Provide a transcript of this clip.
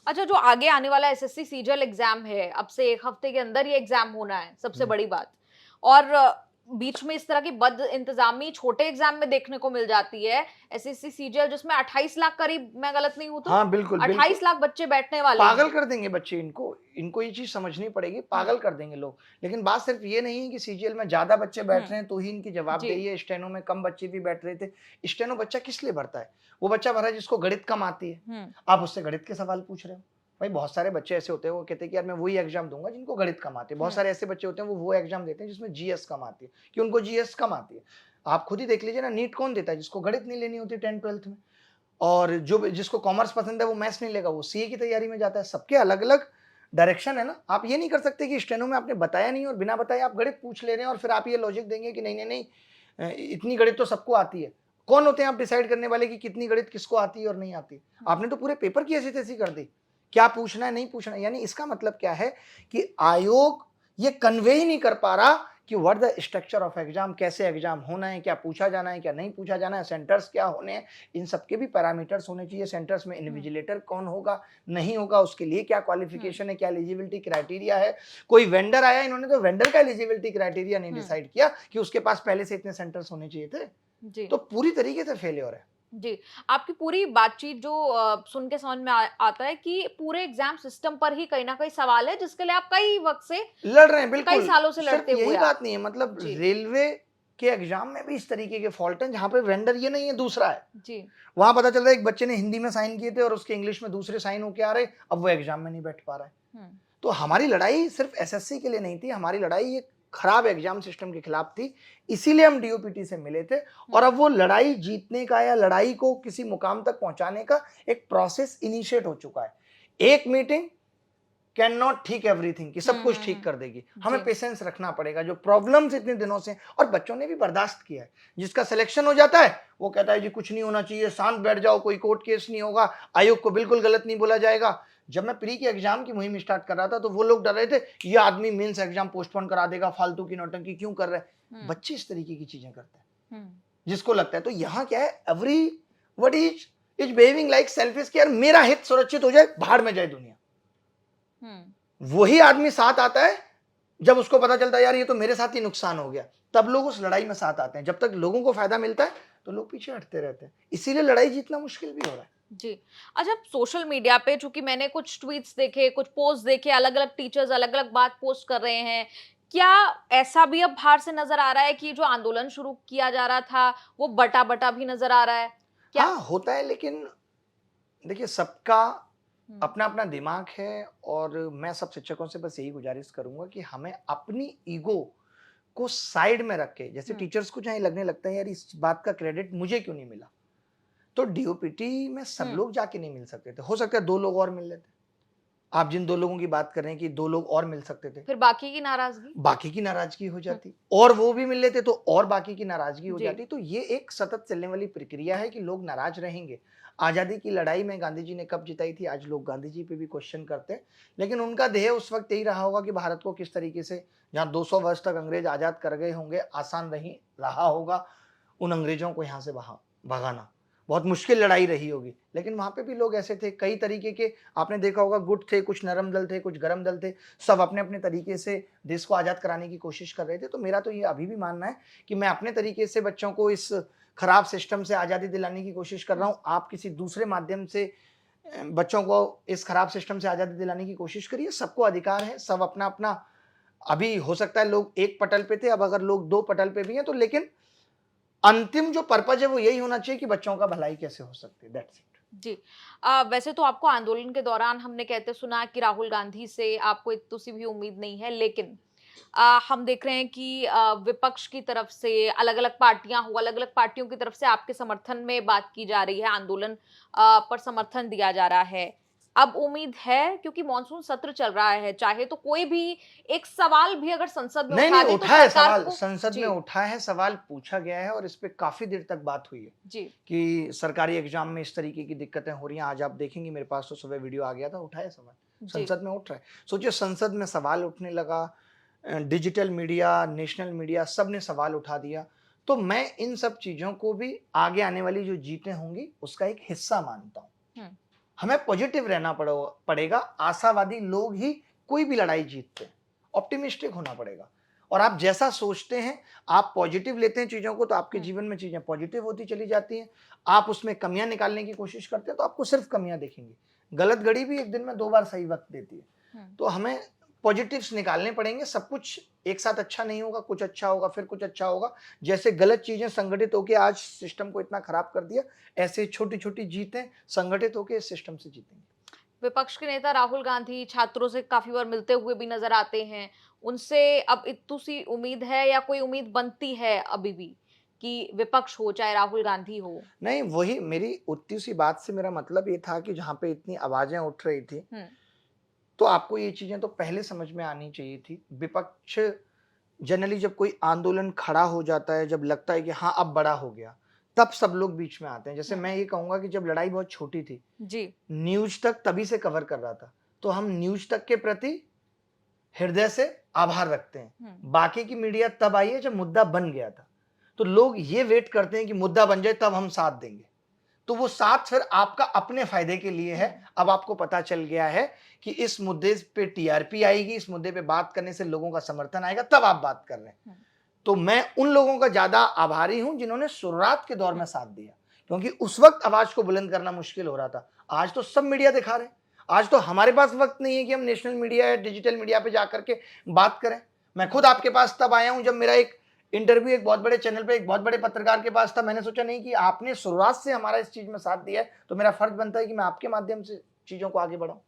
अच्छा, जो आगे आने वाला एसएससी सीजीएल एग्जाम है, अब से 1 हफ्ते के अंदर ये एग्जाम होना है, सबसे बड़ी बात। और बीच में इस तरह की बद इंतजामी छोटे एग्जाम में देखने को मिल जाती है। एसएससी सीजीएल जिसमें 28 लाख करीब, मैं गलत नहीं हूं तो हाँ बिल्कुल बिल्कुल 28 लाख बच्चे बैठने वाले पागल हैं। कर देंगे बच्चे, इनको इनको ये चीज समझनी पड़ेगी, पागल कर देंगे लोग। लेकिन बात सिर्फ ये नहीं है कि सीजीएल में ज्यादा बच्चे बैठ रहे हैं तो ही इनकी जवाबदेही है, स्टेनो में कम बच्चे भी बैठ रहे थे। स्टेनो बच्चा किस लिए भरता है? वो बच्चा भरा है जिसको गणित कम आती है। आप उससे गणित के सवाल पूछ रहे हो? भाई बहुत सारे बच्चे ऐसे होते हैं, वो कहते हैं कि यार मैं वही एग्जाम दूंगा जिनको गणित कम आती है। बहुत सारे ऐसे बच्चे होते हैं वो एग्जाम देते हैं जिसमें जीएस कम आती है, कि उनको जीएस कम आती है। आप खुद ही देख लीजिए ना, नीट कौन देता है? जिसको गणित नहीं लेनी होती 10th-12th में। और जो जिसको कॉमर्स पसंद है वो मैथ्स नहीं लेगा, वो सीए की तैयारी में जाता है। सबके अलग अलग डायरेक्शन है ना। आप ये नहीं कर सकते कि स्टेनो में आपने बताया नहीं और बिना बताए आप गणित पूछ ले रहे हैं और फिर आप ये लॉजिक देंगे कि नहीं नहीं नहीं इतनी गणित तो सबको आती है। कौन होते हैं आप डिसाइड करने वाले कि कितनी गणित किसको आती है और नहीं आती? आपने तो पूरे पेपर की ऐसी तैसी कर दी, क्या पूछना है नहीं पूछना है। यानी इसका मतलब क्या है कि आयोग ये कन्वे ही नहीं कर पा रहा कि what the structure of exam, कैसे एग्जाम होना है, क्या पूछा जाना है, क्या नहीं पूछा जाना है, सेंटर्स क्या होने हैं, इन सबके भी पैरामीटर्स होने चाहिए। सेंटर्स में इन्विजिलेटर कौन होगा, नहीं होगा, उसके लिए क्या क्वालिफिकेशन है, क्या एलिजिबिलिटी क्राइटेरिया है। कोई वेंडर आया, इन्होंने तो वेंडर का एलिजिबिलिटी क्राइटेरिया नहीं डिसाइड किया कि उसके पास पहले से इतने सेंटर्स होने चाहिए थे। तो पूरी तरीके से फेलियर है जी। आपकी पूरी बातचीत जो सुन के समझ में आता है कि पूरे एग्जाम सिस्टम पर ही कहीं ना कहीं सवाल है, जिसके लिए आप कई वक्त से लड़ रहे हैं। बिल्कुल, कई सालों से लड़ते हुए यही बात नहीं है। मतलब रेलवे के एग्जाम में भी इस तरीके के फॉल्ट हैं जहां पे वेंडर ये नहीं है, दूसरा है जी। वहां पता चल रहा है एक बच्चे ने हिंदी में साइन किए थे और उसके इंग्लिश में दूसरे साइन होके आ रहे, अब वो एग्जाम में नहीं बैठ पा रहा है। तो हमारी लड़ाई सिर्फ एसएससी के लिए नहीं थी, हमारी लड़ाई एक खराब एग्जाम सिस्टम के खिलाफ थी। इसीलिए हम डीओपीटी से मिले थे। और अब वो लड़ाई जीतने का या लड़ाई को किसी मुकाम तक पहुंचाने का एक प्रोसेस इनिशिएट हो चुका है। एक मीटिंग कैन नॉट ठीक एवरीथिंग कि सब कुछ ठीक कर देगी। हमें पेशेंस रखना पड़ेगा। जो प्रॉब्लम्स इतने दिनों से, और बच्चों ने भी बर्दाश्त किया है। जिसका सिलेक्शन हो जाता है वो कहता है जी कुछ नहीं होना चाहिए, शांत बैठ जाओ, कोई कोर्ट केस नहीं होगा, आयोग को बिल्कुल गलत नहीं बोला जाएगा। जब मैं प्री के एग्जाम की मुहिम स्टार्ट कर रहा था तो वो लोग डर रहे थे ये आदमी मेंस एग्जाम पोस्टपोन करा देगा, फालतू की नौटंकी क्यों कर रहे हैं। बच्चे इस तरीके की चीजें करते हैं जिसको लगता है। तो यहाँ क्या है, every what is behaving like selfish कि यार मेरा हित सुरक्षित हो जाए, बाहर में जाए दुनिया। वही आदमी साथ आता है जब उसको पता चलता है यार ये तो मेरे साथ ही नुकसान हो गया, तब लोग उस लड़ाई में साथ आते हैं। जब तक लोगों को फायदा मिलता है तो लोग पीछे हटते रहते हैं। इसीलिए लड़ाई जीतना मुश्किल भी हो रहा है जी। अच्छा, सोशल मीडिया पे चूंकि मैंने कुछ ट्वीट्स देखे, कुछ पोस्ट देखे, अलग अलग टीचर्स अलग अलग बात पोस्ट कर रहे हैं, क्या ऐसा भी अब बाहर से नजर आ रहा है कि जो आंदोलन शुरू किया जा रहा था वो बटा बटा भी नजर आ रहा है क्या? हाँ होता है, लेकिन देखिए सबका अपना अपना दिमाग है। और मैं सब शिक्षकों से बस यही गुजारिश करूंगा कि हमें अपनी ईगो को साइड में रख के, जैसे टीचर्स को चाहे लगने लगता है यार इस बात का क्रेडिट मुझे क्यों नहीं मिला, तो डीओपीटी में सब लोग जाके नहीं मिल सकते थे। हो सकता है 2 लोग और मिल लेते। आप जिन 2 लोगों की बात कर रहे हैं कि 2 लोग और मिल सकते थे, फिर बाकी की नाराजगी हो जाती, और वो भी मिल लेते तो और बाकी की नाराजगी हो जाती। तो ये एक सतत चलने वाली प्रक्रिया है कि लोग नाराज रहेंगे। आजादी की लड़ाई में गांधी जी ने कब जिताई थी, आज लोग गांधी जी पे भी क्वेश्चन करते हैं। लेकिन उनका ध्येय उस वक्त यही रहा होगा कि भारत को किस तरीके से, जहां 200 वर्ष तक अंग्रेज आजाद कर गए होंगे, आसान नहीं रहा होगा उन अंग्रेजों को यहां से भगाना। बहुत मुश्किल लड़ाई रही होगी। लेकिन वहां पे भी लोग ऐसे थे, कई तरीके के, आपने देखा होगा, गुट थे, कुछ नरम दल थे, कुछ गरम दल थे, सब अपने अपने तरीके से देश को आजाद कराने की कोशिश कर रहे थे। तो मेरा तो ये अभी भी मानना है कि मैं अपने तरीके से बच्चों को इस खराब सिस्टम से आजादी दिलाने की कोशिश कर रहा हूँ। आप किसी दूसरे माध्यम से बच्चों को इस खराब सिस्टम से आजादी दिलाने की कोशिश करिए। सबको अधिकार है, सब अपना अपना, अभी हो सकता है लोग एक पटल पे थे, अब अगर लोग 2 पटल पे भी हैं तो, लेकिन अंतिम जो पर्पज है वो यही होना चाहिए कि बच्चों का भलाई कैसे हो सकती है। दैट्स इट जी। वैसे तो आपको आंदोलन के दौरान हमने कहते सुना कि राहुल गांधी से आपको इतनी सी भी उम्मीद नहीं है, लेकिन हम देख रहे हैं कि विपक्ष की तरफ से अलग अलग पार्टियां हो, अलग अलग पार्टियों की तरफ से आपके समर्थन में बात की जा रही है, आंदोलन पर समर्थन दिया जा रहा है। अब उम्मीद है, क्योंकि मॉनसून सत्र चल रहा है, चाहे तो कोई भी एक सवाल भी अगर संसद में नहीं उठा है, सवाल संसद में जी। उठा है, सवाल पूछा गया है और इस पे काफी देर तक बात हुई है जी कि सरकारी एग्जाम में इस तरीके की दिक्कतें हो रही हैं। आज आप देखेंगे मेरे पास तो सुबह वीडियो आ गया था, उठाया सवाल, संसद में उठ रहा है। सोचिए संसद में सवाल उठने लगा, डिजिटल मीडिया, नेशनल मीडिया, सब ने सवाल उठा दिया। तो मैं इन सब चीजों को भी आगे आने वाली जो जीतें होंगी उसका एक हिस्सा मानता हूँ। हमें पॉजिटिव रहना पड़ेगा। आशावादी लोग ही कोई भी लड़ाई जीतते हैं। ऑप्टिमिस्टिक होना पड़ेगा। और आप जैसा सोचते हैं, आप पॉजिटिव लेते हैं चीज़ों को, तो आपके जीवन में चीज़ें पॉजिटिव होती चली जाती हैं। आप उसमें कमियां निकालने की कोशिश करते हैं तो आपको सिर्फ कमियां दिखेंगी। गलत घड़ी भी एक दिन में 2 बार सही वक्त देती है। तो हमें पॉजिटिव्स निकालने पड़ेंगे। सब कुछ एक साथ अच्छा नहीं होगा, कुछ अच्छा होगा, फिर कुछ अच्छा होगा। जैसे गलत चीजें संगठित होकर आज सिस्टम को इतना खराब कर दिया, ऐसे छोटी छोटी जीतें संगठित होकर इस सिस्टम से जीतेंगे। विपक्ष के नेता राहुल गांधी छात्रों से काफी बार मिलते हुए भी नजर आते हैं। उनसे अब इतनी सी उम्मीद है या कोई उम्मीद बनती है अभी भी कि विपक्ष हो चाहे राहुल गांधी हो? नहीं, वही मेरी उतनी सी बात से मेरा मतलब ये था कि जहां पे इतनी आवाजें उठ रही थी, तो आपको ये चीजें तो पहले समझ में आनी चाहिए थी। विपक्ष जनरली जब कोई आंदोलन खड़ा हो जाता है, जब लगता है कि हाँ अब बड़ा हो गया, तब सब लोग बीच में आते हैं। जैसे मैं ये कहूंगा कि जब लड़ाई बहुत छोटी थी जी, न्यूज तक तभी से कवर कर रहा था, तो हम न्यूज तक के प्रति हृदय से आभार रखते हैं। बाकी की मीडिया तब आई है जब मुद्दा बन गया था, तो लोग ये वेट करते हैं कि मुद्दा बन जाए तब हम साथ देंगे। तो वो साथ फिर आपका अपने फायदे के लिए है। अब आपको पता चल गया है कि इस मुद्दे पे टीआरपी आएगी, इस मुद्दे पे बात करने से लोगों का समर्थन आएगा, तब आप बात कर रहे हैं। तो मैं उन लोगों का ज्यादा आभारी हूं जिन्होंने शुरुआत के दौर में साथ दिया, क्योंकि उस वक्त आवाज को बुलंद करना मुश्किल हो रहा था। आज तो सब मीडिया दिखा रहे हैं। आज तो हमारे पास वक्त नहीं है कि हम नेशनल मीडिया या डिजिटल मीडिया पे जाकर के बात करें। मैं खुद आपके पास तब आया हूं जब मेरा एक इंटरव्यू एक बहुत बड़े चैनल पे एक बहुत बड़े पत्रकार के पास था। मैंने सोचा नहीं कि आपने शुरुआत से हमारा इस चीज में साथ दिया है, तो मेरा फर्ज बनता है कि मैं आपके माध्यम से चीजों को आगे बढ़ाऊं।